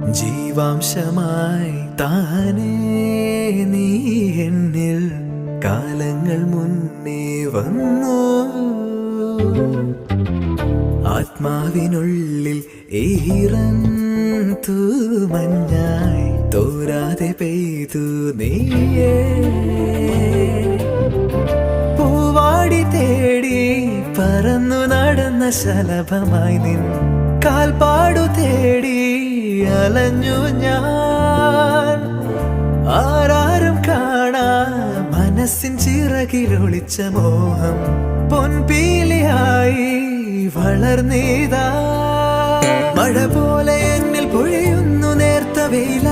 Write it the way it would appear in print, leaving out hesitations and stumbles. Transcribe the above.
ജീവാംശമായി താനേ നീ എന്നിൽ കാലങ്ങൾ മുന്നേ വന്നു. ആത്മാവിനുള്ളിൽ ഈറൻ തൂമഞ്ഞായി തോരാതെ പെയ്തു നീയേ. പൂവാടി തേടി പറന്നു നടന്ന ശലഭമായി നിൻ കാൽപ്പാടു തേടി അലഞ്ഞു ഞാൻ. ആരാരും കാണാ മനസ്സിൻ ചിറകിലൊളിച്ച മോഹം പൊൻപീലിയായി വളർന്നീതാ. മഴ പോലെ എന്നിൽ പൊഴിയുന്നു നേർത്ത വെയില.